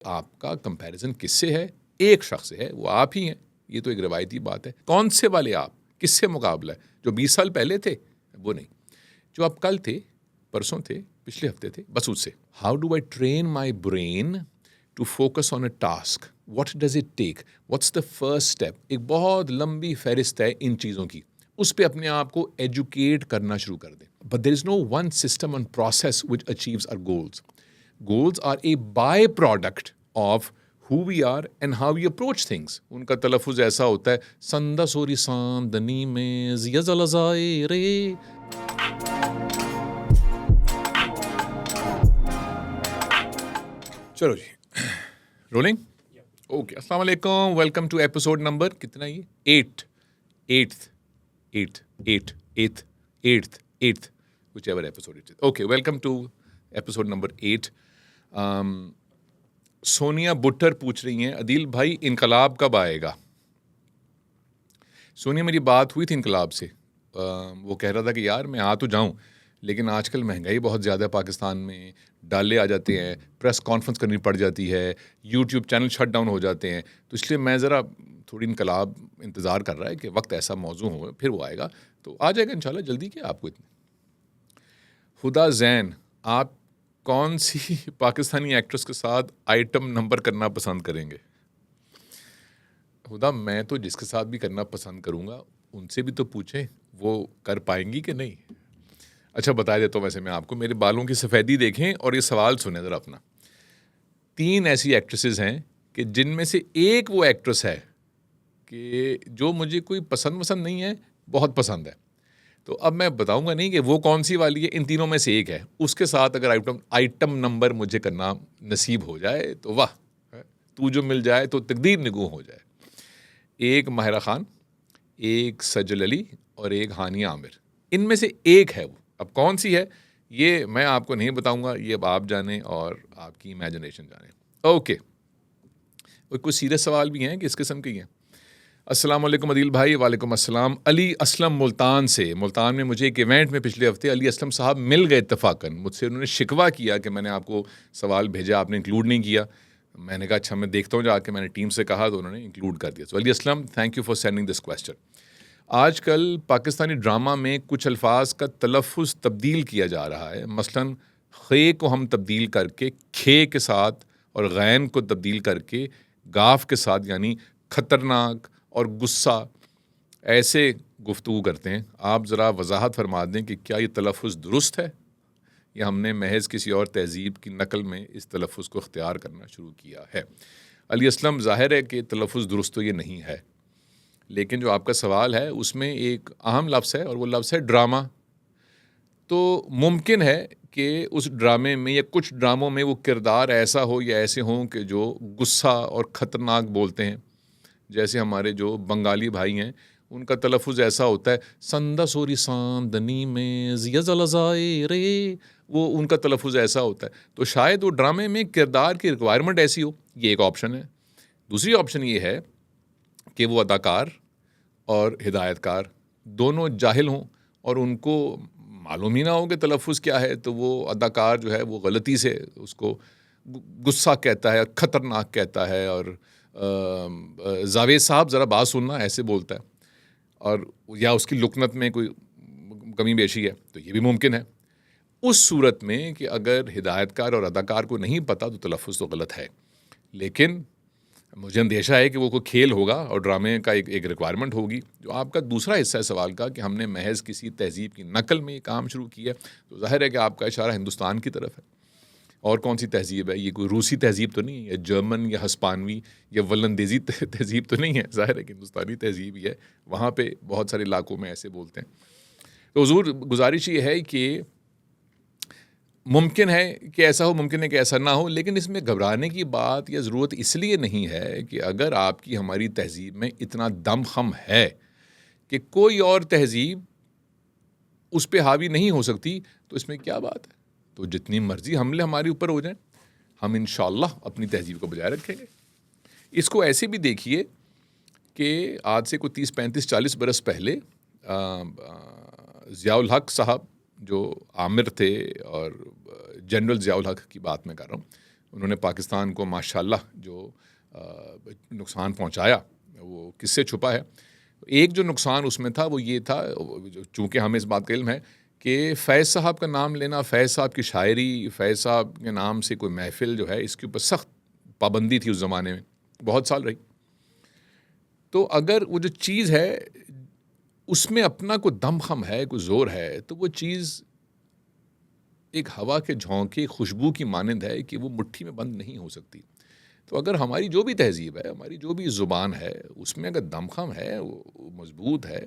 आपका कंपैरिजन किससे है? एक शख्स से है, वो आप ही हैं। ये तो एक रिवायती बात है। कौन से वाले आप? किससे मुकाबला है? जो 20 साल पहले थे वो नहीं, जो आप कल थे, परसों थे, पिछले हफ्ते थे, बस उससे। How do I train my brain to focus on a task? What does it take? What's the first step? एक बहुत लंबी फहरिस्त है इन चीज़ों की। उस पर अपने आप को एजुकेट करना शुरू कर दें। But there is no one system and process which achieves our goals. Goals are a byproduct of who we are and how we approach things. उनका तलफ़ुज़ ऐसा होता है, संदा सोरी सांदनी में ज़ियज़ल ज़ाए रे। चलो जी, रोलिंग? ओके, अस्सलाम वालेकुम, वेलकम टू एपिसोड नंबर कितना ये? 8th, whichever episode it is. Okay, welcome to episode number 8. Sonia Buttar पूछ रही हैं, अदील भाई इनकलाब कब आएगा? सोनिया, मेरी बात हुई थी इनकलाब से। वो कह रहा था कि यार मैं आ तो जाऊं, लेकिन आजकल महंगाई बहुत ज़्यादा है पाकिस्तान में, डाले आ जाते हैं, प्रेस कॉन्फ्रेंस करनी पड़ जाती है, यूट्यूब चैनल शट डाउन हो जाते हैं, तो इसलिए मैं ज़रा थोड़ी इनकलाब इंतज़ार कर रहा है कि वक्त ऐसा मौजू हो, फिर वो आएगा तो आ जाएगा इंशाल्लाह। जल्दी क्या आपको इतनी? हुदा जैन, आप कौन सी पाकिस्तानी एक्ट्रेस के साथ आइटम नंबर करना पसंद करेंगे? हुदा, मैं तो जिसके साथ भी करना पसंद करूँगा उनसे भी तो पूछें वो कर पाएंगी कि नहीं। अच्छा, बता देता हूँ वैसे मैं आपको, मेरे बालों की सफ़ेदी देखें और ये सवाल सुने ज़रा अपना। 3 ऐसी एक्ट्रेसेस हैं कि जिनमें से एक वो एक्ट्रेस है कि जो मुझे कोई पसंद वसंद नहीं है, बहुत पसंद है। तो अब मैं बताऊंगा नहीं कि वो कौन सी वाली है, इन तीनों में से एक है। उसके साथ अगर आइटम नंबर मुझे करना नसीब हो जाए तो वाह, तू जो मिल जाए तो तकदीर निगू हो जाए। एक माहिरा खान, एक सजल अली और एक हानिया आमिर, इनमें से एक है वो। अब कौन सी है ये मैं आपको नहीं बताऊंगा, ये अब आप जाने और आपकी इमेजिनेशन जाने। ओके, कुछ सीरियस सवाल भी हैं कि इस किस्म के ही हैं। अस्सलाम वालेकुम अदील भाई। वालेकुम अस्सलाम। अली असलम मुल्तान से। मुल्तान में मुझे एक इवेंट में पिछले हफ्ते अली असलम साहब मिल गए इत्तफाकन। मुझसे उन्होंने शिकवा किया कि मैंने आपको सवाल भेजा, आपने इंक्लूड नहीं किया। मैंने कहा अच्छा मैं देखता हूँ जाके, मैंने टीम से कहा तो उन्होंने इंक्लूड कर दिया। तो Ali Aslam, thank you for sending this question. आजकल पाकिस्तानी ड्रामा में कुछ अल्फाज का तलफ़ुज़ तब्दील किया जा रहा है। मसलन खे को हम तब्दील करके खे के साथ और गैन को तब्दील करके गाफ के साथ, यानी ख़तरनाक और गुस्सा, ऐसे गुफ्तगू करते हैं। आप ज़रा वजाहत फरमा दें कि क्या ये तलफ़ुज़ दुरुस्त है या हमने महज किसी और तहज़ीब की नकल में इस तलफ़ुज़ को इख्तियार करना शुरू किया है। अली असलम, ज़ाहिर है कि तलफ़ुज़ दुरुस्त तो ये नहीं है, लेकिन जो आपका सवाल है उसमें एक अहम लफ्ज़ है और वो लफ्ज़ है ड्रामा। तो मुमकिन है कि उस ड्रामे में या कुछ ड्रामों में वो किरदार ऐसा हो या ऐसे हों कि जो गुस्सा और ख़तरनाक बोलते हैं। जैसे हमारे जो बंगाली भाई हैं, उनका तलफ़ुज़ ऐसा होता है, संदा सोरी सांदनी में ज़ियज़ल ज़ाए रे, वो उनका तलफ़ुज़ ऐसा होता है। तो शायद वो ड्रामे में किरदार की रिक्वायरमेंट ऐसी हो, ये एक ऑप्शन है। दूसरी ऑप्शन ये है कि वो अदाकार और हिदायतकार दोनों जाहिल हों और उनको मालूम ही ना हो कि तलफ़ुज़ क्या है, तो वो अदाकार जो है वो गलती से उसको गुस्सा कहता है, ख़तरनाक कहता है, और जावेद साहब ज़रा बात सुनना ऐसे बोलता है, और या उसकी लुकनत में कोई कमी बेशी है, तो ये भी मुमकिन है। उस सूरत में कि अगर हिदायतकार और अदाकार को नहीं पता तो तलफ़ुज़ तो गलत है, लेकिन मुझे अंदेशा है कि वो कोई खेल होगा और ड्रामे का एक रिक्वायरमेंट होगी। जो आपका दूसरा हिस्सा है सवाल का कि हमने महज किसी तहज़ीब की नकल में ये काम शुरू किया, तो ज़ाहिर है कि आपका इशारा हिंदुस्तान की तरफ है। और कौन सी तहज़ीब है ये? कोई रूसी तहज़ीब तो नहीं है, या जर्मन या हस्पानवी या वलंदेज़ी तहज़ीब तो नहीं है। ज़ाहिर है कि हिंदुस्तानी तहज़ीब ही है। वहाँ पे बहुत सारे इलाकों में ऐसे बोलते हैं। तो हुज़ूर, गुजारिश ये है कि मुमकिन है कि ऐसा हो, मुमकिन है कि ऐसा ना हो, लेकिन इसमें घबराने की बात या ज़रूरत इसलिए नहीं है कि अगर आपकी हमारी तहज़ीब में इतना दमख़म है कि कोई और तहज़ीब उस पे हावी नहीं हो सकती, तो इसमें क्या बात है? तो जितनी मर्ज़ी हमले हमारे ऊपर हो जाएं, हम इंशाअल्लाह अपनी तहज़ीब को बजाय रखेंगे। इसको ऐसे भी देखिए कि आज से कोई 30-35-40 बरस पहले ज़ियाउल हक़ साहब जो आमिर थे, और जनरल ज़ियाउल हक़ की बात मैं कर रहा हूँ, उन्होंने पाकिस्तान को माशाल्लाह जो नुकसान पहुंचाया वो किससे छुपा है। एक जो नुकसान उसमें था वो ये था, चूँकि हमें इस बात का इल्म है कि फैज़ साहब का नाम लेना, फैज़ साहब की शायरी, फैज़ साहब के नाम से कोई महफ़िल जो है इसके ऊपर सख्त पाबंदी थी उस ज़माने में, बहुत साल रही। तो अगर वो जो चीज़ है उसमें अपना कोई दमख़म है, कोई ज़ोर है, तो वो चीज़ एक हवा के झोंके खुशबू की मानंद है कि वो मुट्ठी में बंद नहीं हो सकती। तो अगर हमारी जो भी तहज़ीब है, हमारी जो भी ज़ुबान है, उसमें अगर दमख़म है, वो मज़बूत है,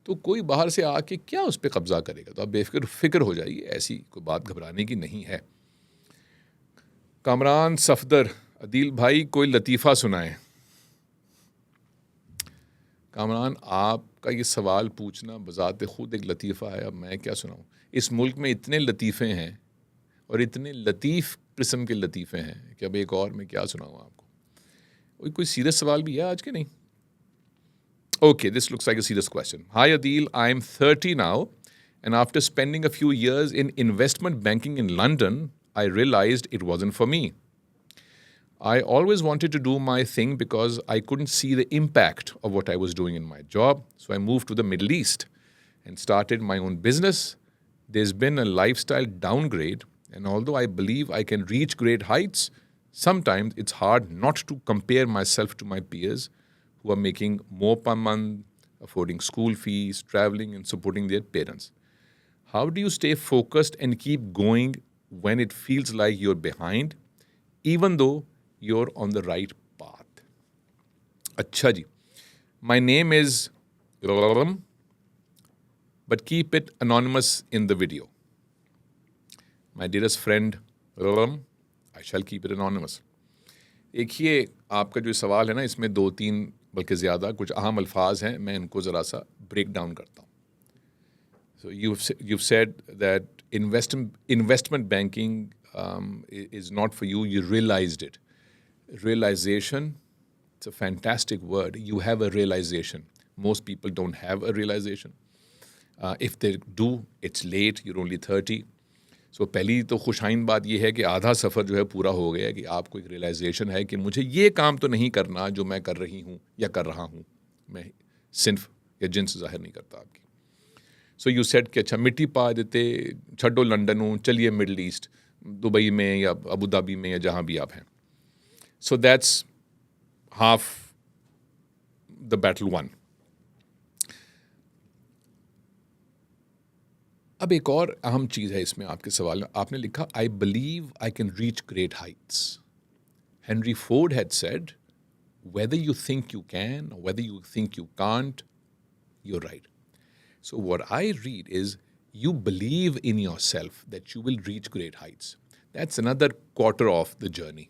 तो कोई बाहर से आके क्या उस पे कब्ज़ा करेगा। तो आप बेफ़िक्र हो जाइए, ऐसी कोई बात घबराने की नहीं है। कामरान सफदर, अदील भाई कोई लतीफ़ा सुनाएं। कामरान, आपका ये सवाल पूछना बज़ाते ख़ुद एक लतीफ़ा है, अब मैं क्या सुनाऊँ। इस मुल्क में इतने लतीफ़े हैं और इतने लतीफ़ किस्म के लतीफ़े हैं कि अब एक और मैं क्या सुनाऊँ आपको। कोई सीरियस सवाल भी है आज के? नहीं। Okay, this looks like a serious question. Hi Adil, I'm 30 now, and after spending a few years in investment banking in London, I realized it wasn't for me. I always wanted to do my thing because I couldn't see the impact of what I was doing in my job. So I moved to the Middle East and started my own business. There's been a lifestyle downgrade, and although I believe I can reach great heights, sometimes it's hard not to compare myself to my peers who are making more per month, affording school fees, traveling, and supporting their parents. How do you stay focused and keep going when it feels like you're behind, even though you're on the right path? Acha ji. My name is but keep it anonymous in the video. My dearest friend, I shall keep it anonymous. एक ये आपका जो सवाल है ना, इसमें 2-3 बल्कि ज़्यादा कुछ अहम अल्फाज हैं, मैं इनको ज़रा सा ब्रेक डाउन करता हूँ. So you've said that investment banking is not for you. You realized it. Realization, it's a fantastic word. You have a realization. Most people don't have a realization. If they do, it's late. You're only 30. So पहली तो खुशाइन बात यह है कि आधा सफ़र जो है पूरा हो गया है कि आपको एक रियलाइजेशन है कि मुझे ये काम तो नहीं करना जो मैं कर रही हूँ या कर रहा हूँ. मैं सिन्फ या जिन्स ज़ाहिर नहीं करता आपकी. सो यू सेड कि अच्छा मिट्टी पा देते, छड्डो लंदन हूँ, चलिए मिडल ईस्ट, दुबई में या अबू धाबी में या जहाँ भी आप हैं. So that's half the battle one. अब एक और अहम चीज़ है इसमें आपके सवाल में. आपने लिखा I believe I can reach great Heights. Henry Ford had said whether you think you can or whether you think you can't, you're right. So what I read is you believe in yourself that you will reach great heights. That's another quarter of the journey.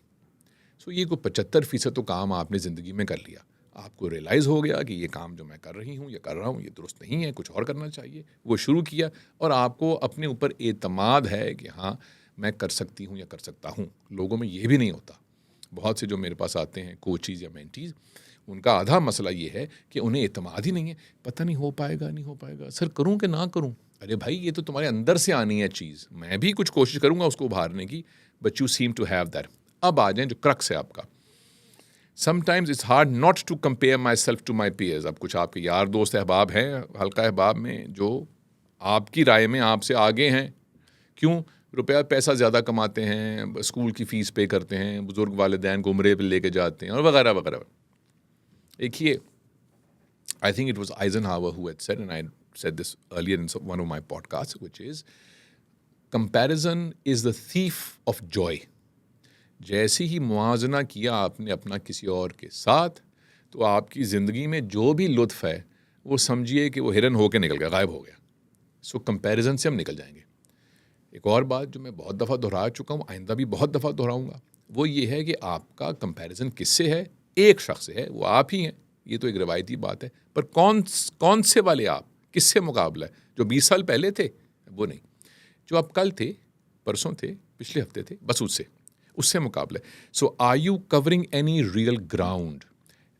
So ये को 75% तो काम आपने ज़िंदगी में कर लिया. आपको रियलाइज़ हो गया कि ये काम जो मैं कर रही हूँ या कर रहा हूँ ये दुरुस्त नहीं है, कुछ और करना चाहिए. वो शुरू किया और आपको अपने ऊपर एतमाद है कि हाँ मैं कर सकती हूँ या कर सकता हूँ. लोगों में ये भी नहीं होता. बहुत से जो मेरे पास आते हैं कोचीज़ या मेंटीज़, उनका आधा मसला ये है कि उन्हें एतमाद ही नहीं है. पता नहीं हो पाएगा, नहीं हो पाएगा, सर करूं कि ना करूं. अरे भाई ये तो तुम्हारे अंदर से आनी है चीज़. मैं भी कुछ कोशिश करूंगा उसको उभारने की, but you seem to have that. अब आ जाएं जो क्रक्स है आपका. Sometimes it's hard not to compare myself to my peers. अब कुछ आपके यार दोस्त अहबाब हैं हल्का अहबाब में जो आपकी राय में आपसे आगे हैं. क्यों? रुपया पैसा ज़्यादा कमाते हैं, स्कूल की फ़ीस पे करते हैं, बुज़ुर्ग वालिदैन को उम्रे पे लेके जाते हैं और वगैरह वगैरह. देखिए, I think it was Eisenhower who had said, and I said this earlier in one of my podcasts, which is comparison is the thief of joy. जैसे ही मुआवजना किया आपने अपना किसी और के साथ, तो आपकी ज़िंदगी में जो भी लुत्फ़ है वो समझिए कि वो हिरन होके निकल गया, गायब हो गया. सो कंपैरिजन से हम निकल जाएंगे. एक और बात जो मैं बहुत दफ़ा दोहरा चुका हूँ, आइंदा भी बहुत दफ़ा दोहराऊँगा, वो ये है कि आपका कंपैरिजन किससे है? एक शख्स से है, वो आप ही हैं. ये तो एक रवायती बात है, पर कौन से वाले आप? किससे मुकाबला है? जो 20 साल पहले थे वो नहीं, जो आप कल थे, परसों थे, पिछले हफ्ते थे, बस उससे मुकाबला है. So are you covering any real ground?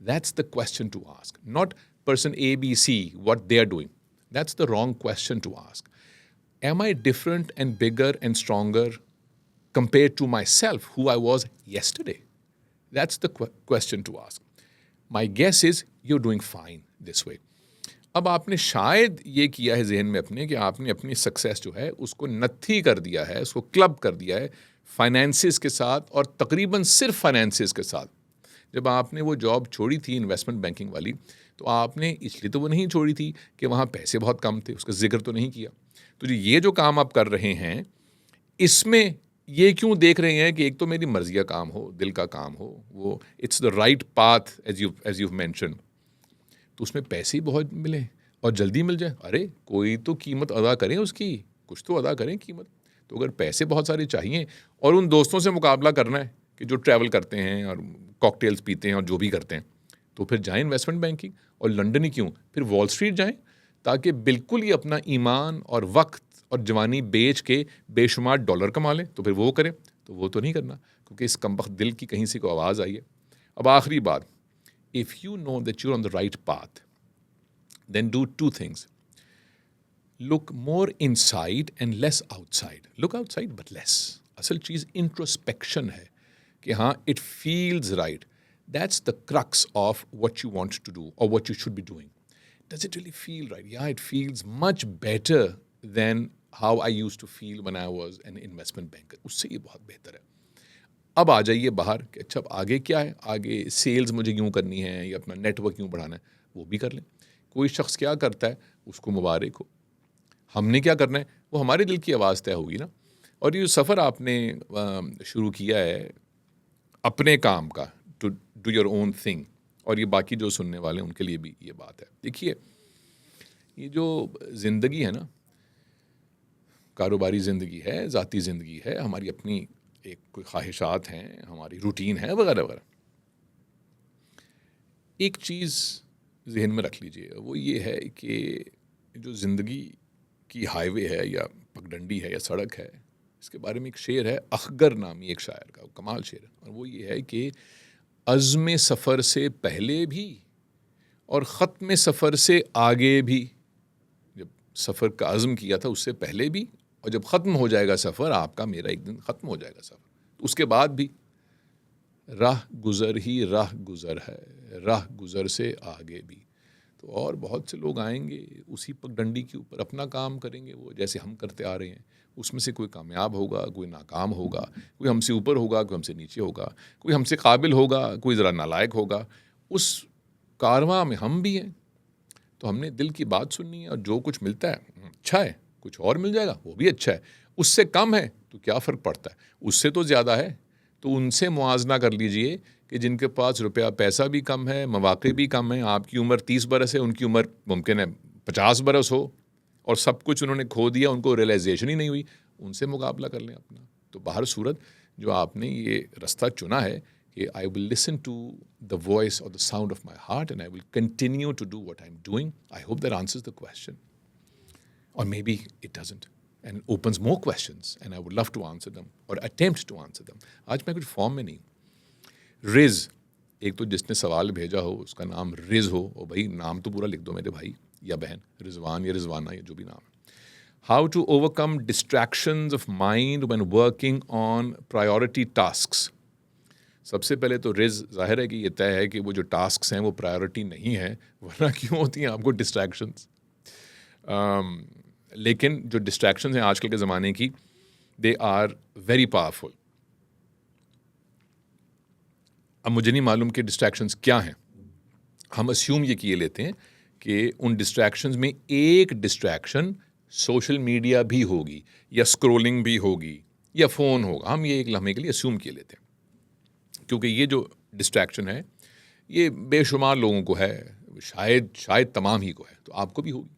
That's the question to ask. Not person A, B, C, what they are doing. That's the wrong question to ask. Am I different and bigger and stronger compared to myself, who I was yesterday? That's the question to ask. My guess is you're doing fine this way. अब आपने शायद ये किया है जहन में अपने कि आपने अपनी सक्सेस जो है उसको नत्थी कर दिया है, उसको क्लब कर दिया है फाइनेंसिस के साथ, और तकरीबन सिर्फ फाइनेंसिस के साथ। जब आपने वो जॉब छोड़ी थी इन्वेस्टमेंट बैंकिंग वाली, तो आपने इसलिए तो वो नहीं छोड़ी थी कि वहाँ पैसे बहुत कम थे, उसका जिक्र तो नहीं किया। तो ये जो काम आप कर रहे हैं, इसमें ये क्यों देख रहे हैं कि एक तो मेरी मर्जी का काम हो, दिल का काम हो, वो it's the right path as you mention, तो उसमें पैसे ही बहुत मिले और जल्दी मिल जाए। अरे कोई तो कीमत अदा करें उसकी, कुछ तो अदा करें कीमत। तो अगर पैसे बहुत सारे चाहिए और उन दोस्तों से मुकाबला करना है कि जो ट्रैवल करते हैं और कॉकटेल्स पीते हैं और जो भी करते हैं, तो फिर जाएं इन्वेस्टमेंट बैंकिंग, और लंदन ही क्यों, फिर वॉल स्ट्रीट जाएं, ताकि बिल्कुल ही अपना ईमान और वक्त और जवानी बेच के बेशुमार डॉलर कमा लें। तो फिर वो करें, तो वो तो नहीं करना, क्योंकि इस कमबख्त दिल की कहीं से को आवाज़ आई है। अब आखिरी बात, if you know that you're on the right path, then do two things. Look more inside and less outside. Look outside but less. असल चीज़ introspection है कि हाँ, it feels right. That's the crux of what you want to do or what you should be doing. Does it really feel right? Yeah, it feels much better than how I used to feel when I was an investment banker. उससे ये बहुत बेहतर है। अब आ जाइए बाहर कि अच्छा अब आगे क्या है, आगे सेल्स मुझे यूँ करनी है या अपना नेटवर्क यूँ बढ़ाना है, वो भी कर लें। कोई शख्स क्या करता है उसको मुबारक हो, हमने क्या करना है वो हमारे दिल की आवाज़ तय होगी ना। और ये सफ़र आपने शुरू किया है अपने काम का, to do your own thing, और ये बाकी जो सुनने वाले हैं उनके लिए भी ये बात है। देखिए, ये जो ज़िंदगी है ना, कारोबारी ज़िंदगी है, ज़ाती ज़िंदगी है, हमारी अपनी एक कोई ख्वाहिशात हैं, हमारी रूटीन है वगैरह वगैरह। एक चीज़ जहन में रख लीजिए, वो ये है कि जो ज़िंदगी की हाईवे है या पगडंडी है या सड़क है, इसके बारे में एक शेर है अखगर नामी एक शायर का, कमाल शेर है, और वो ये है कि अज़्म सफ़र से पहले भी और ख़त्म सफ़र से आगे भी। जब सफ़र का अज़्म किया था उससे पहले भी, और जब ख़त्म हो जाएगा सफ़र आपका, मेरा एक दिन ख़त्म हो जाएगा सफ़र, तो उसके बाद भी राह गुज़र ही राह गुज़र है, राह गुज़र से आगे भी। तो और बहुत से लोग आएंगे उसी पगडंडी के ऊपर अपना काम करेंगे, वो जैसे हम करते आ रहे हैं। उसमें से कोई कामयाब होगा, कोई नाकाम होगा, कोई हमसे ऊपर होगा, कोई हमसे नीचे होगा, कोई हमसे काबिल होगा, कोई ज़रा नालायक होगा। उस कारवां में हम भी हैं। तो हमने दिल की बात सुननी है, और जो कुछ मिलता है अच्छा है, कुछ और मिल जाएगा वो भी अच्छा है, उससे कम है तो क्या फ़र्क पड़ता है, उससे तो ज़्यादा है तो उनसे मुआजना कर लीजिए कि जिनके पास रुपया पैसा भी कम है, मौक़े भी कम है। आपकी उम्र 30 बरस है, उनकी उम्र मुमकिन है 50 बरस हो, और सब कुछ उन्होंने खो दिया, उनको रियलाइजेशन ही नहीं हुई। उनसे मुकाबला कर लें अपना। तो बाहर सूरत जो आपने ये रास्ता चुना है कि I will listen to the voice और the sound of my heart and I will continue to do what I am doing. I hope that answers the question, or maybe it doesn't and opens more questions and I would love to answer them or attempt to answer them. आज मैं कुछ form में नहीं। Ridge, एक तो जिसने सवाल भेजा हो उसका नाम रिज हो, और भाई नाम तो पूरा लिख दो मेरे भाई या बहन, रिजवान या रिजवाना या जो भी नाम है। How to overcome distractions of mind when working on priority tasks. सबसे पहले तो रिज जाहिर है कि ये तय है कि वो जो टास्क्स हैं वो प्रायोरिटी नहीं है, वरना क्यों होती हैं आपको डिस्ट्रैक्शंस। लेकिन जो डिस्ट्रैक्शंस हैं आजकल के ज़माने की, दे आर वेरी पावरफुल। अब मुझे नहीं मालूम कि डिस्ट्रैक्शंस क्या हैं, हम अस्यूम ये किए लेते हैं कि उन डिस्ट्रैक्शंस में एक डिस्ट्रैक्शन सोशल मीडिया भी होगी या स्क्रोलिंग भी होगी या फ़ोन होगा। हम ये एक लम्हे के लिए अस्यूम किए लेते हैं, क्योंकि ये जो डिस्ट्रैक्शन है ये बेशुमार लोगों को है, शायद तमाम ही को है, तो आपको भी होगी।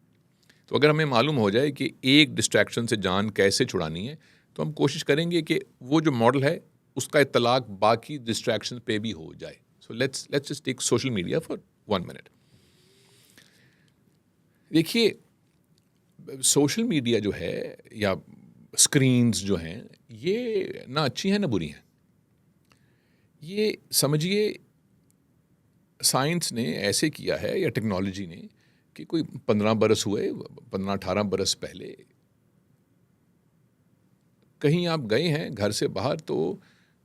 तो अगर हमें मालूम हो जाए कि एक डिस्ट्रैक्शन से जान कैसे छुड़ानी है, तो हम कोशिश करेंगे कि वो जो मॉडल है उसका इत्तलाक बाकी डिस्ट्रैक्शन पे भी हो जाए। So let's just take social media for 1 minute. देखिए, सोशल मीडिया जो है या स्क्रीन्स जो हैं, ये ना अच्छी हैं ना बुरी हैं। ये समझिए साइंस ने ऐसे किया है या टेक्नोलॉजी ने कि कोई 15 बरस हुए, 15-18 बरस पहले कहीं आप गए हैं घर से बाहर तो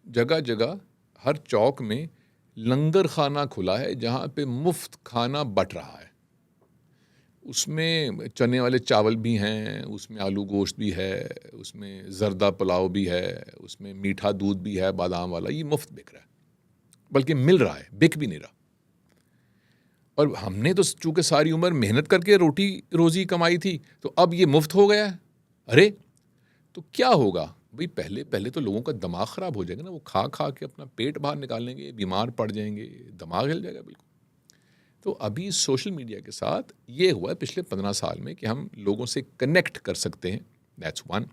जगह जगह हर चौक में लंगर खाना खुला है जहाँ पे मुफ्त खाना बट रहा है। उसमें चने वाले चावल भी हैं, उसमें आलू गोश्त भी है, उसमें जर्दा पुलाव भी है, उसमें मीठा दूध भी है बादाम वाला। ये मुफ्त बिक रहा है, बल्कि मिल रहा है, बिक भी नहीं रहा। और हमने तो चूंकि सारी उम्र मेहनत करके रोटी रोजी कमाई थी, तो अब ये मुफ्त हो गया है। अरे तो क्या होगा भाई? पहले पहले तो लोगों का दिमाग ख़राब हो जाएगा ना, वो खा खा के अपना पेट बाहर निकालेंगे, बीमार पड़ जाएंगे, दिमाग हिल जाएगा बिल्कुल। तो अभी सोशल मीडिया के साथ ये हुआ है पिछले 15 साल में कि हम लोगों से कनेक्ट कर सकते हैं, दैट्स वन।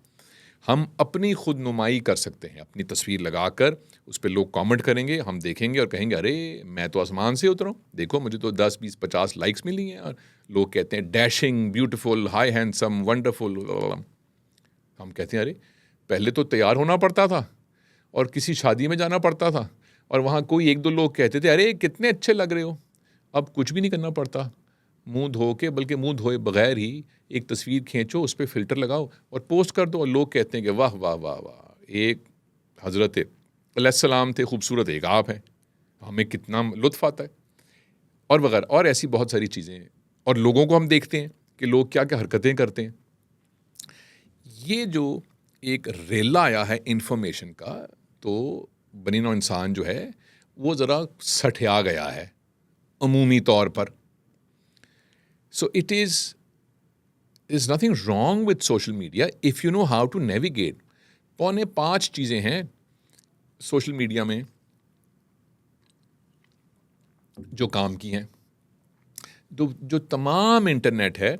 हम अपनी खुद नुमाई कर सकते हैं, अपनी तस्वीर लगाकर उस पर लोग कमेंट करेंगे, हम देखेंगे और कहेंगे अरे मैं तो आसमान से उतरा हूँ, देखो मुझे तो 10 20 50 लाइक्स मिली हैं। और लोग कहते हैं dashing, beautiful, high handsome, wonderful. हम कहते हैं अरे पहले तो तैयार होना पड़ता था और किसी शादी में जाना पड़ता था और वहाँ कोई एक दो लोग कहते थे अरे कितने अच्छे लग रहे हो। अब कुछ भी नहीं करना पड़ता, मुंह धो के, बल्कि मुंह धोए बगैर ही एक तस्वीर खींचो, उस पर फ़िल्टर लगाओ और पोस्ट कर दो और लोग कहते हैं कि वाह वाह वाह वाह, एक हज़रत अलैहिस्सलाम थे, खूबसूरत एक आप हैं। हमें कितना लुत्फ़ आता है और वगैरह और ऐसी बहुत सारी चीज़ें। और लोगों को हम देखते हैं कि लोग क्या क्या हरकतें करते हैं। ये जो एक रेला आया है इन्फॉर्मेशन का, तो बनी नौ इंसान जो है वो ज़रा सठिया गया है अमूमी तौर पर। So it is nothing wrong with social media if you know how to navigate. 4.5 चीज़ें हैं सोशल मीडिया में जो काम की हैं। जो तमाम इंटरनेट है,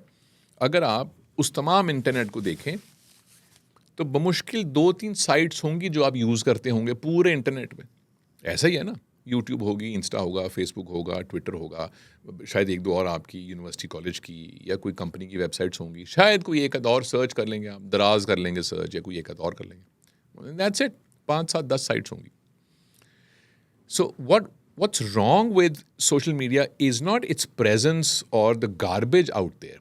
अगर आप उस तमाम इंटरनेट को देखें तो बमुश्किल 2-3 साइट्स होंगी जो आप यूज़ करते होंगे पूरे इंटरनेट में। ऐसा ही है ना, यूट्यूब होगी, इंस्टा होगा, फेसबुक होगा, ट्विटर होगा, शायद एक दो और आपकी यूनिवर्सिटी कॉलेज की या कोई कंपनी की वेबसाइट्स होंगी, शायद कोई एक आध और सर्च कर लेंगे आप, दराज कर लेंगे सर्च, या कोई एक आध और कर लेंगे, दैट्स इट। 5-7-10 साइट्स होंगी। सो what's wrong with social media is not its presence or the garbage out there.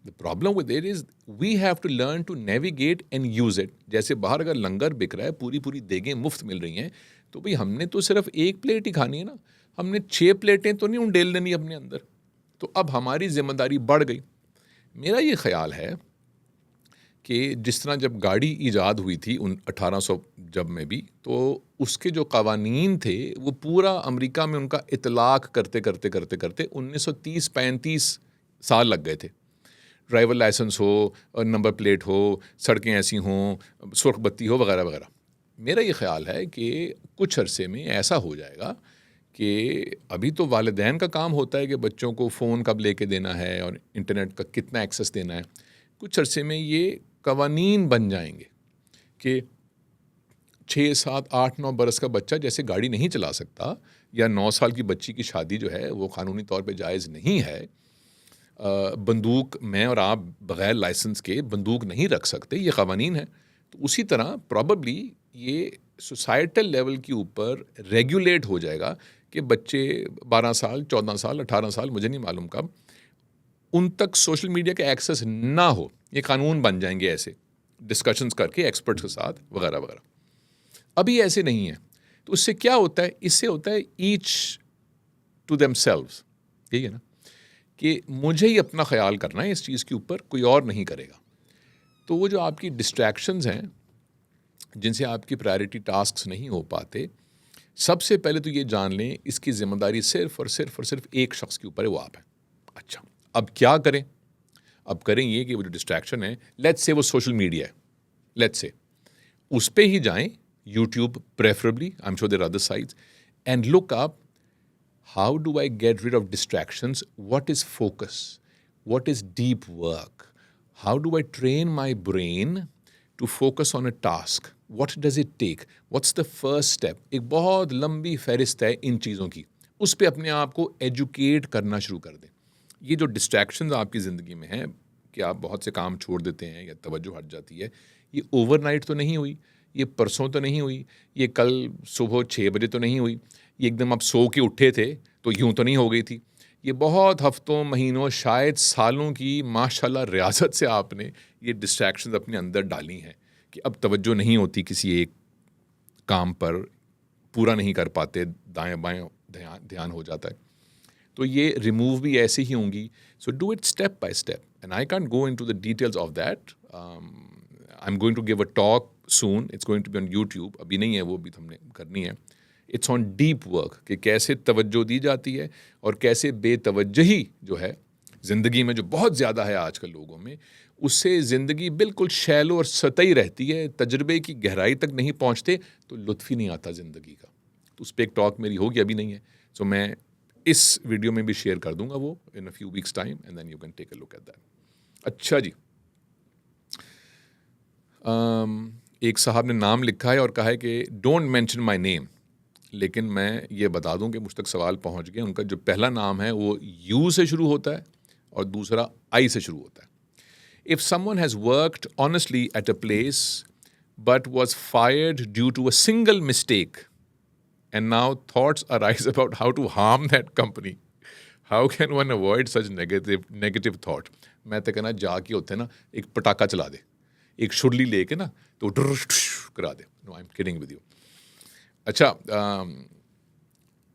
The problem with it is we have to learn to navigate and use it. जैसे बाहर अगर लंगर बिक रहा है, पूरी पूरी देगें मुफ्त मिल रही हैं, तो भाई हमने तो सिर्फ एक प्लेट ही खानी है ना, हमने 6 प्लेटें तो नहीं उंडेल लेनी अपने अंदर। तो अब हमारी जिम्मेदारी बढ़ गई। मेरा ये ख्याल है कि जिस तरह जब गाड़ी ईजाद हुई थी 1800 जब में भी, तो उसके जो कवानीन थे वो पूरा अमेरिका में उनका इतलाक करते करते करते करते 1930-35 साल लग गए थे। ड्राइवर लाइसेंस हो, नंबर प्लेट हो, सड़कें ऐसी हों, सुर्ख बत्ती हो, वगैरह वगैरह। मेरा ये ख्याल है कि कुछ अरसे में ऐसा हो जाएगा कि अभी तो वालिदैन का काम होता है कि बच्चों को फ़ोन कब लेके देना है और इंटरनेट का कितना एक्सेस देना है। कुछ अरसे में ये कवानीन बन जाएंगे कि 6, 7, 8, 9 बरस का बच्चा जैसे गाड़ी नहीं चला सकता, या 9 साल की बच्ची की शादी जो है वो कानूनी तौर पे जायज़ नहीं है। बंदूक मैं और आप बग़ैर लाइसेंस के बंदूक नहीं रख सकते, ये क़वानीन है। तो उसी तरह प्रॉबली ये सोसाइटल लेवल के ऊपर रेगुलेट हो जाएगा कि बच्चे 12 साल, 14 साल, 18 साल, मुझे नहीं मालूम कब, उन तक सोशल मीडिया का एक्सेस ना हो। ये कानून बन जाएंगे ऐसे डिस्कशंस करके एक्सपर्ट्स के साथ, वगैरह वगैरह। अभी ऐसे नहीं है। तो उससे क्या होता है? इससे होता है ईच टू देमसेल्व्स। यही है ना कि मुझे ही अपना ख्याल करना है इस चीज़ के ऊपर, कोई और नहीं करेगा। तो वो जो आपकी डिस्ट्रैक्शंस हैं जिनसे आपकी प्रायोरिटी टास्क्स नहीं हो पाते, सबसे पहले तो ये जान लें इसकी ज़िम्मेदारी सिर्फ़ और सिर्फ एक शख्स के ऊपर है, वो आप हैं। अच्छा, अब क्या करें? अब करें ये कि वो जो डिस्ट्रैक्शन है, लेट्स से वो सोशल मीडिया है, लेट्स से उस पे ही जाएं, YouTube preferably, I am sure there are other sites, and look up how do I get rid of distractions, what is focus, what is deep work, how do I train my brain to focus on a task, what does it take, what's the first step. एक बहुत लंबी फहरिस्त है इन चीज़ों की, उस पर अपने आप को एजुकेट करना शुरू कर दें। ये जो डिस्ट्रैक्शंस आपकी ज़िंदगी में हैं कि आप बहुत से काम छोड़ देते हैं या तवज्जो हट जाती है, ये ओवरनाइट तो नहीं हुई, ये परसों तो नहीं हुई, ये कल सुबह 6 बजे तो नहीं हुई, ये एकदम आप सो के उठे थे तो यूँ तो नहीं हो गई थी। ये बहुत हफ्तों, महीनों, शायद सालों की माशाल्लाह रियासत से आपने ये डिस्ट्रैक्शंस अपने अंदर डाली हैं कि अब तवज्जो नहीं होती किसी एक काम पर, पूरा नहीं कर पाते, दाएं बाएं ध्यान हो जाता है। तो ये रिमूव भी ऐसे ही होंगी। So do it step by step, and I can't go into the details of that. I am going to give a talk soon, it's going to be on YouTube, अभी नहीं है वो, भी हमने करनी है। इट्स ऑन डीप वर्क, कि कैसे तवज्जो दी जाती है और कैसे बेतवज्जही जो है ज़िंदगी में, जो बहुत ज़्यादा है आजकल लोगों में, उससे ज़िंदगी बिल्कुल शैलो और सतही रहती है, तजुर्बे की गहराई तक नहीं पहुँचते, तो लुत्फ़ ही नहीं आता ज़िंदगी का। तो उस पर एक टॉक मेरी होगी, अभी नहीं है। सो मैं इस वीडियो में भी शेयर कर दूंगा वो in a few weeks time, and then you can take a look at that. अच्छा जी, एक साहब ने नाम लिखा है और कहा है कि डोंट मेंशन माय नेम, लेकिन मैं ये बता दूं कि मुझ तक सवाल पहुंच गए। उनका जो पहला नाम है वो यू से शुरू होता है और दूसरा आई से शुरू होता है। If someone has worked honestly at a place but was fired due to a single mistake and now thoughts arise about how to harm that company, how can one avoid such negative thought? मैं तो कहना, जाके होते ना एक पटाखा चला दे, एक शुरली लेके ना, तो डर करा दे। No, I am kidding with you. अच्छा,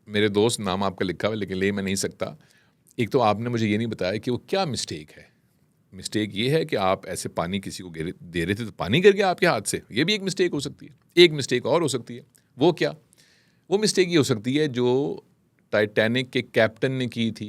मेरे दोस्त, नाम आपका लिखा हुआ लेकिन ले मैं नहीं सकता। एक तो आपने मुझे ये नहीं बताया कि वो क्या मिस्टेक है। मिस्टेक ये है कि आप ऐसे पानी किसी को दे रहे थे तो पानी गिर गया आपके हाथ से, ये भी एक मिस्टेक हो सकती है। एक मिस्टेक और हो सकती है, वो क्या? वो मिस्टेक ये हो सकती है जो टाइटैनिक के कैप्टन ने की थी।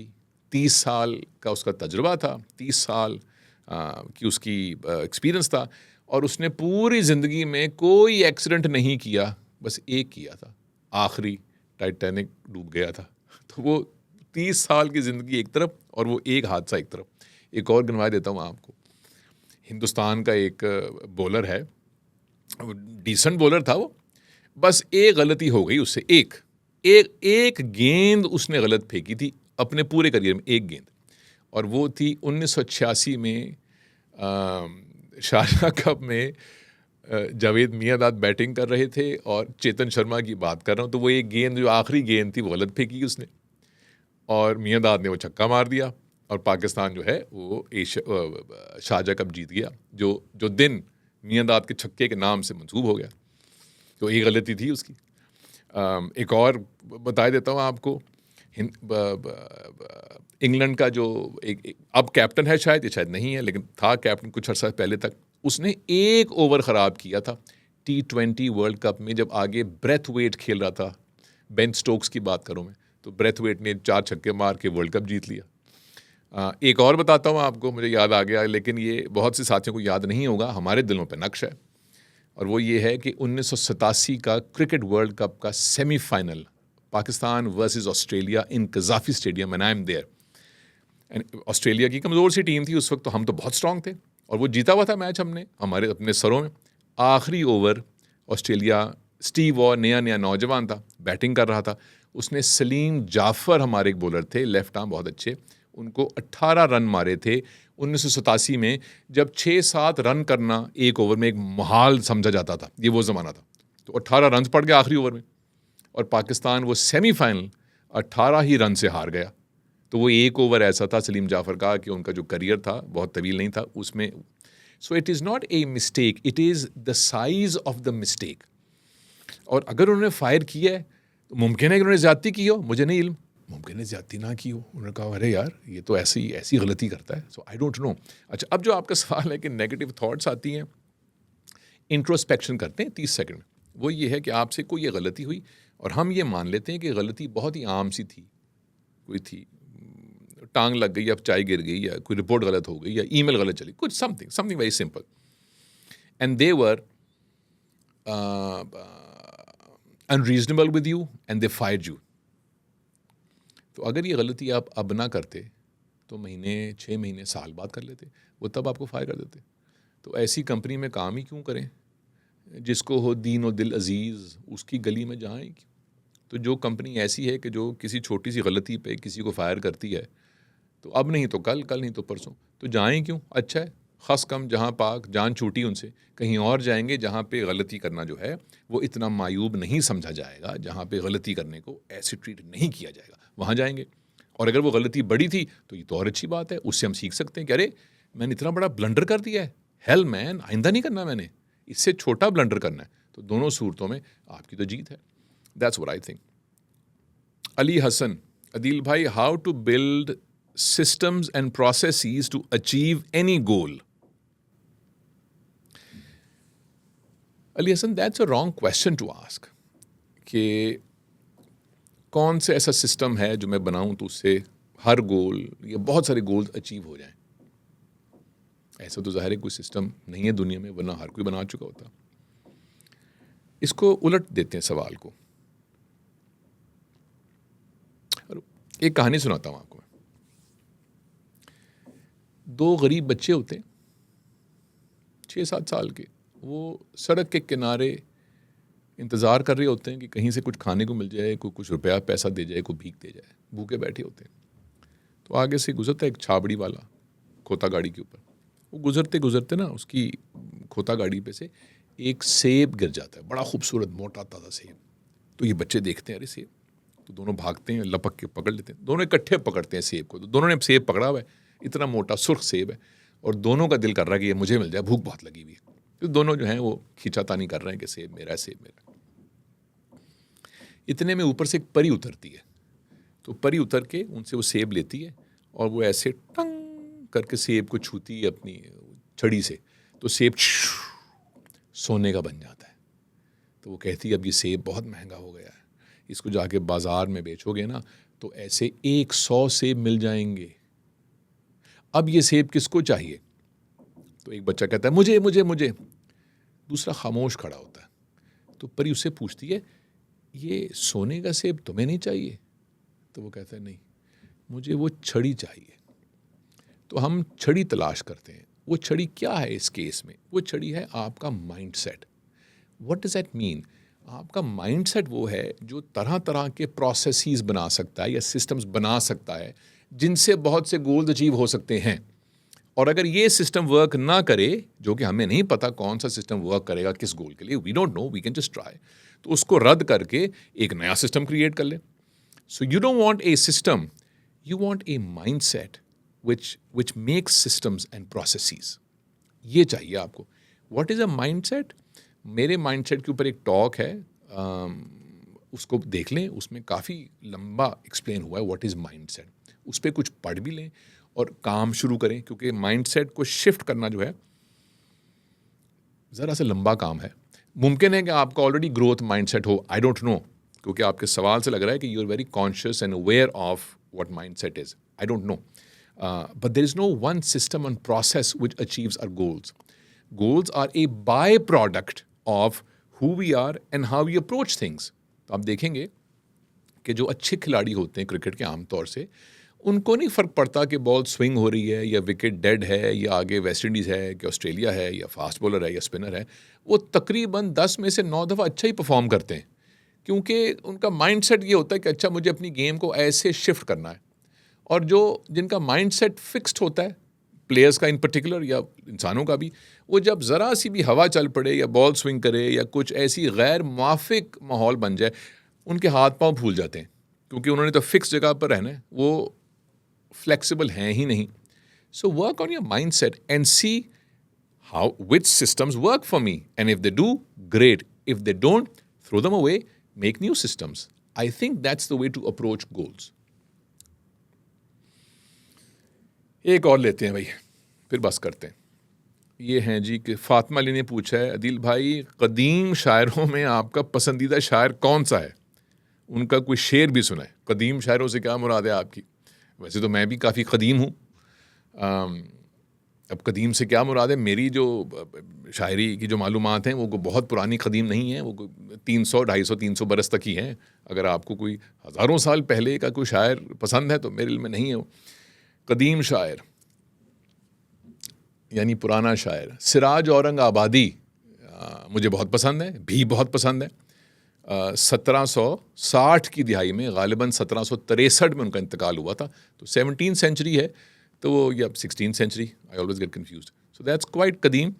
30 साल का उसका तजुर्बा था, 30 साल की उसकी एक्सपीरियंस था, और उसने पूरी ज़िंदगी में कोई एक्सीडेंट नहीं किया, बस एक किया था, आखिरी टाइटैनिक डूब गया था। तो वो 30 साल की ज़िंदगी एक तरफ और वो एक हादसा एक तरफ। एक और गिनवा देता हूँ आपको। हिंदुस्तान का एक बॉलर है, डिसेंट बॉलर था वो, बस एक गलती हो गई उससे, एक गेंद उसने गलत फेंकी थी अपने पूरे करियर में, एक गेंद, और वो थी 1986 में शारजा कप में। जावेद मियांदाद बैटिंग कर रहे थे और चेतन शर्मा की बात कर रहा हूँ। तो वो एक गेंद, जो आखिरी गेंद थी, वो गलत फेंकी उसने, और मियांदाद ने वो छक्का मार दिया, और पाकिस्तान जो है वो शारजा कप जीत गया, जो दिन मियांदाद के छक्के के नाम से मंसूब हो गया। तो एक गलती थी उसकी। एक और बता देता हूँ आपको। इंग्लैंड का जो एक अब कैप्टन है, शायद ये शायद नहीं है, लेकिन था कैप्टन कुछ अर्सा पहले तक, उसने एक ओवर ख़राब किया था T20 वर्ल्ड कप में, जब आगे ब्रेथ वेट खेल रहा था। बेन स्टोक्स की बात करूँ मैं, तो ब्रेथ वेट ने 4 छक्के मार के वर्ल्ड कप जीत लिया। एक और बताता हूँ आपको, मुझे याद आ गया, लेकिन ये बहुत से साथियों को याद नहीं होगा, हमारे दिलों पे नक्श है, और वो ये है कि 1987 का क्रिकेट वर्ल्ड कप का semifinal, Pakistan versus Australia in Gaddafi stadium, and I am there. And Australia की कमज़ोर सी टीम थी उस वक्त, तो हम तो बहुत स्ट्रांग थे, और वो जीता हुआ था मैच हमने हमारे अपने सरों में। आखिरी ओवर ऑस्ट्रेलिया, स्टीव वॉ नया नौजवान था, बैटिंग कर रहा था, उसने सलीम जाफ़र, हमारे एक बॉलर थे, लेफ्ट आर्म बहुत अच्छे, उनको 18 रन मारे थे 1987 में, जब 6-7 रन करना एक ओवर में एक मुहाल समझा जाता था, ये वो ज़माना था। तो 18 रन पड़ गए आखिरी ओवर में, और पाकिस्तान वो सेमीफाइनल 18 ही रन से हार गया। तो वो एक ओवर ऐसा था सलीम जाफ़र का कि उनका जो करियर था बहुत तवील नहीं था उसमें। सो it is not a mistake, it is the size of the mistake. और अगर उन्होंने फायर किया है तो मुमकिन है कि उन्होंने ज़्यादती की हो, मुझे नहीं इल्म, मुमकिन है ज़्यादती ना की हो। उन्होंने कहा अरे यार ये तो ऐसी गलती करता है, सो आई डोंट नो। अच्छा, अब जो आपका सवाल है कि नेगेटिव थॉट्स आती हैं, इंट्रोस्पेक्शन करते हैं 30 सेकंड में। वो ये है कि आपसे कोई ये गलती हुई और हम ये मान लेते हैं कि गलती बहुत ही आम सी थी, कोई थी, टांग लग गई, अब चाय गिर गई, या कोई रिपोर्ट गलत हो गई, या ईमेल गलत चली, कुछ something very simple, and they were unreasonable with you and they fired you. तो अगर ये गलती आप अब ना करते तो महीने, 6 महीने, साल बाद कर लेते, वो तब आपको फायर कर देते। तो ऐसी कंपनी में काम ही क्यों करें? जिसको हो दीन और दिल अजीज़, उसकी गली में जाएं क्यों? तो जो कंपनी ऐसी है कि जो किसी छोटी सी गलती पे किसी को फायर करती है, तो अब नहीं तो कल, कल नहीं तो परसों, तो जाएं क्यों? अच्छा है, खस कम जहाँ पाक, जान छूटी उनसे, कहीं और जाएंगे जहाँ पे गलती करना जो है वो इतना मायूब नहीं समझा जाएगा, जहाँ पे गलती करने को ऐसे ट्रीट नहीं किया जाएगा, वहाँ जाएंगे। और अगर वो गलती बड़ी थी तो ये तो और अच्छी बात है, उससे हम सीख सकते हैं कि अरे मैंने इतना बड़ा ब्लंडर कर दिया है, हेल मैन, आइंदा नहीं करना मैंने, इससे छोटा ब्लंडर करना है, तो दोनों सूरतों में आपकी तो जीत है. That's what I think. Ali Hasan, Adeel भाई, how to build systems and processes to achieve any goal? Ali Hassan, that's a wrong question to ask. कि कौन से ऐसा सिस्टम है जो मैं बनाऊं तो उससे हर गोल या बहुत सारे गोल्स अचीव हो जाएं. ऐसा तो ज़ाहिर है कोई सिस्टम नहीं है दुनिया में, वरना हर कोई बना चुका होता. इसको उलट देते हैं सवाल को. एक कहानी सुनाता हूं आपको. 2 गरीब बच्चे होते हैं 6-7 साल के. वो सड़क के किनारे इंतज़ार कर रहे होते हैं कि कहीं से कुछ खाने को मिल जाए, कोई कुछ रुपया पैसा दे जाए, कोई भीख दे जाए. भूखे बैठे होते हैं. तो आगे से गुजरता है एक छाबड़ी वाला खोता गाड़ी के ऊपर. वो गुजरते गुजरते ना उसकी खोता गाड़ी पे से एक सेब गिर जाता है, बड़ा खूबसूरत मोटा ताज़ा सेब. तो ये बच्चे देखते हैं, अरे सेब. तो दोनों भागते हैं, लपक के पकड़ लेते हैं. दोनों इकट्ठे पकड़ते हैं सेब को. तो दोनों ने सेब पकड़ा हुआ है, इतना मोटा सुर्ख सेब है, और दोनों का दिल कर रहा है कि ये मुझे मिल जाए, भूख बहुत लगी हुई है. तो दोनों जो हैं वो खींचातानी कर रहे हैं कि सेब मेरा है, सेब मेरा. इतने में ऊपर से एक परी उतरती है. तो परी उतर के उनसे वो सेब लेती है और वो ऐसे टंग करके सेब को छूती है अपनी छड़ी से. तो सेब सोने का बन जाता है. तो वो कहती है अब ये सेब बहुत महंगा हो गया है, इसको जाके बाजार में बेचोगे ना तो ऐसे 100 सेब मिल जाएंगे. अब ये सेब किसको चाहिए? तो एक बच्चा कहता है मुझे मुझे मुझे. दूसरा खामोश खड़ा होता है. तो परी उससे पूछती है ये सोने का सेब तुम्हें नहीं चाहिए? तो वो कहता है नहीं, मुझे वो छड़ी चाहिए. तो हम छड़ी तलाश करते हैं. वो छड़ी क्या है इस केस में? वो छड़ी है आपका mind set. What does that mean? आपका माइंड सेट वो है जो तरह तरह के प्रोसेसेस बना सकता है या सिस्टम्स बना सकता है जिनसे बहुत से गोल्स अचीव हो सकते हैं. और अगर ये सिस्टम वर्क ना करे, जो कि हमें नहीं पता कौन सा सिस्टम वर्क करेगा किस गोल के लिए, we don't know, we can just try, तो उसको रद्द करके एक नया सिस्टम क्रिएट कर ले. So you don't want a system, you want a mindset which makes systems and processes. ये चाहिए आपको. What is a mindset? मेरे माइंडसेट के ऊपर एक टॉक है, उसको देख लें. उसमें काफ़ी लंबा एक्सप्लेन हुआ है व्हाट इज़ माइंडसेट. उस पर कुछ पढ़ भी लें और काम शुरू करें, क्योंकि माइंडसेट को शिफ्ट करना जो है ज़रा सा लंबा काम है. मुमकिन है कि आपका ऑलरेडी ग्रोथ माइंडसेट हो, आई डोंट नो, क्योंकि आपके सवाल से लग रहा है कि you are very conscious and aware of what mindset is. I don't know. But there is no one system and process which achieves our goals. Goals are a byproduct of who we are and how we approach things. तो आप देखेंगे कि जो अच्छे खिलाड़ी होते हैं cricket के आमतौर से, उनको नहीं फ़र्क पड़ता कि बॉल स्विंग हो रही है या विकेट डेड है या आगे वेस्ट इंडीज़ है कि ऑस्ट्रेलिया है या फास्ट बॉलर है या स्पिनर है. वो तकरीबन 10 में से 9 दफ़ा अच्छा ही परफॉर्म करते हैं, क्योंकि उनका माइंडसेट ये होता है कि अच्छा मुझे अपनी गेम को ऐसे शिफ्ट करना है. और जो जिनका माइंडसेट फिक्स्ड होता है, प्लेयर्स का इन पर्टिकुलर या इंसानों का भी, वो जब ज़रा सी भी हवा चल पड़े या बॉल स्विंग करे या कुछ ऐसी गैर मुवाफिक माहौल बन जाए, उनके हाथ पांव फूल जाते हैं, क्योंकि उन्होंने तो फिक्स जगह पर रहना है, वो फ्लेक्सिबल हैं ही नहीं. So work on your mindset and see how which systems work for me, and if they do great, if they don't throw them away, make new systems. I think that's the way to approach goals. एक और लेते हैं भाई, फिर बस करते हैं. ये हैं जी कि फातिमा अली ने पूछा है, अदील भाई कदीम शायरों में आपका पसंदीदा शायर कौन सा है? उनका कोई शेर भी सुना है. कदीम शायरों से क्या मुराद है आपकी? वैसे तो मैं भी काफ़ी कदीम हूँ. अब कदीम से क्या मुराद है? मेरी जो शायरी की जो मालूमात हैं वो बहुत पुरानी कदीम नहीं है, वो 300, 250, 300 बरस तक ही हैं. अगर आपको कोई हज़ारों साल पहले का कोई शायर पसंद है तो मेरे इल्म में नहीं है वो. कदीम शायर यानी पुराना शायर, सिराज औरंगाबादी मुझे बहुत पसंद है, भी बहुत पसंद है. 1760 की दिहाई में, गालिबन 1763 में उनका इंतकाल हुआ था. तो 17th सेंचुरी है, तो वो या 16th century, I always get confused. So that's quite कदीम.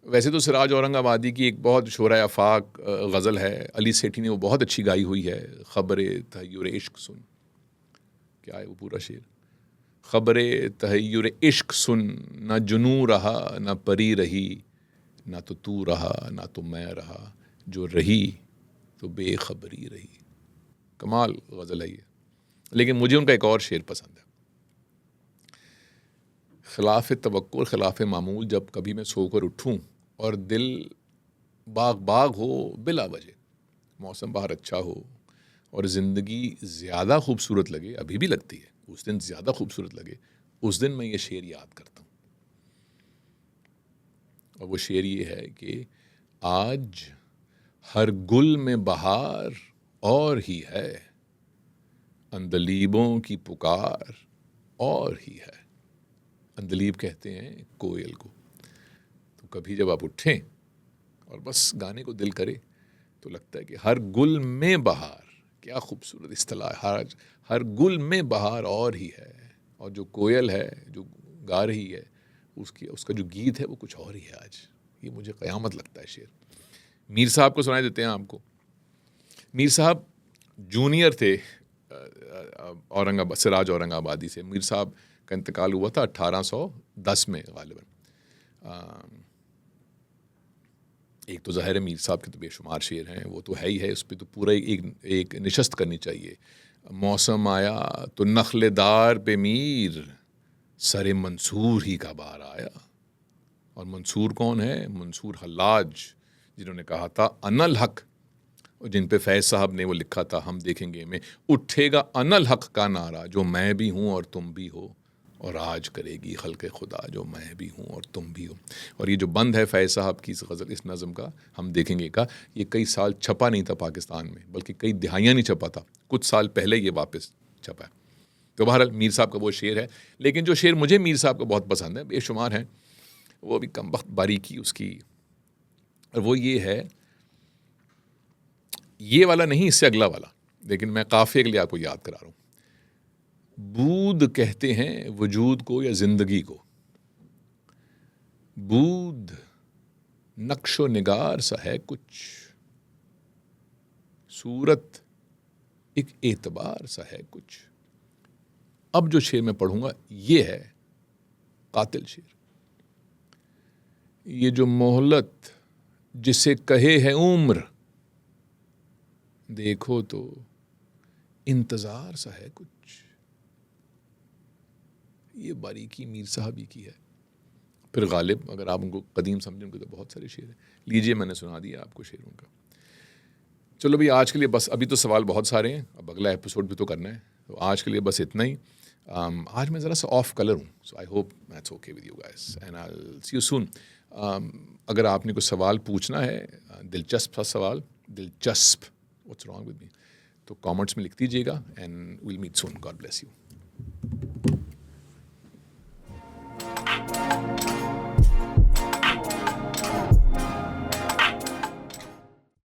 वैसे तो सिराज औरंगाबादी की एक बहुत शोरा आफाक गज़ल है, अली सेठी ने वो बहुत अच्छी गाई हुई है, खबरे तहय्युर इश्क सुन. क्या है वो पूरा शेर? खबरे तहय्युर इश्क सुन, न जुनू रहा न परी रही, ना तो तू रहा ना तो मैं रहा, जो रही तो बेखबरी रही। कमाल गज़ल है ये। लेकिन मुझे उनका एक और शेर पसंद है, खिलाफ तवक्कुल खिलाफ मामूल, जब कभी मैं सोकर उठूं और दिल बाग बाग हो बिला वजह, मौसम बाहर अच्छा हो और ज़िंदगी ज़्यादा खूबसूरत लगे, अभी भी लगती है, उस दिन ज़्यादा खूबसूरत लगे, उस दिन मैं ये शेर याद करता हूँ। और वो शेर ये है कि आज हर गुल में बहार और ही है, अंदलीबों की पुकार और ही है। अंदलीब कहते हैं कोयल को। तो कभी जब आप उठें और बस गाने को दिल करे तो लगता है कि हर गुल में बहार, क्या खूबसूरत इस्तिलाह है, हर गुल में बहार और ही है। और जो कोयल है जो गा रही है, उसका जो गीत है वो कुछ और ही है। आज ये मुझे क़यामत लगता है शेर। मीर साहब को सुनाई देते हैं आपको। मीर साहब जूनियर थे औरंगाबाद, सिराज औरंगाबादी से। मीर साहब का इंतकाल हुआ था 1810 में गालिबन। एक तो ज़ाहिर है मीर साहब के तो बेशुमार शेर हैं, वो तो है ही है, उस पर तो पूरा एक निशस्त करनी चाहिए। मौसम आया तो नखलेदार पे मीर, सरे मंसूर ही का बार आया। और मंसूर कौन है? मंसूर हल्लाज, जिन्होंने कहा था अनल हक, और जिन पे फैज़ साहब ने वो लिखा था हम देखेंगे में, उठेगा अनल हक का नारा, जो मैं भी हूँ और तुम भी हो, और आज करेगी खल्क़े खुदा, जो मैं भी हूँ और तुम भी हो। और ये जो बंद है फैज़ साहब की इस गज़ल, इस नज़म का, हम देखेंगे का, ये कई साल छपा नहीं था पाकिस्तान में, बल्कि कई दिहाइयाँ नहीं छपा था, कुछ साल पहले ये वापस छपा है। तो बहरहाल मीर साहब का वो शेर है। लेकिन जो शेर मुझे मीर साहब का बहुत पसंद है, बेशुमार हैं, वो भी कम वक्त बारीकी उसकी, और वो ये है, ये वाला नहीं, इससे अगला वाला, लेकिन मैं काफ़िए के लिए आपको याद करा रहा हूँ। बूद कहते हैं वजूद को या ज़िंदगी को, बूद नक्शो निगार सा है कुछ, सूरत एक एतबार सा है कुछ। अब जो शेर मैं पढ़ूंगा ये है कातिल शेर। ये जो मोहलत जिसे कहे है उम्र, देखो तो इंतजार सा है कुछ। ये बारीकी मीर साहब की है। फिर गालिब, अगर आप उनको कदीम समझें, उनके तो बहुत सारे शेर हैं। लीजिए, मैंने सुना दिया आपको शेरों का। चलो भाई, आज के लिए बस, अभी तो सवाल बहुत सारे हैं, अब अगला एपिसोड भी तो करना है, तो आज के लिए बस इतना ही। आज मैं ज़रा सा ऑफ कलर हूँ, so I hope that's okay with you guys and I will see you soon. अगर आपने कोई सवाल पूछना है, दिलचस्प सा सवाल, दिलचस्प, व्हाट्स रॉन्ग विद मी, तो कमेंट्स में लिख दीजिएगा and will meet soon. God bless you.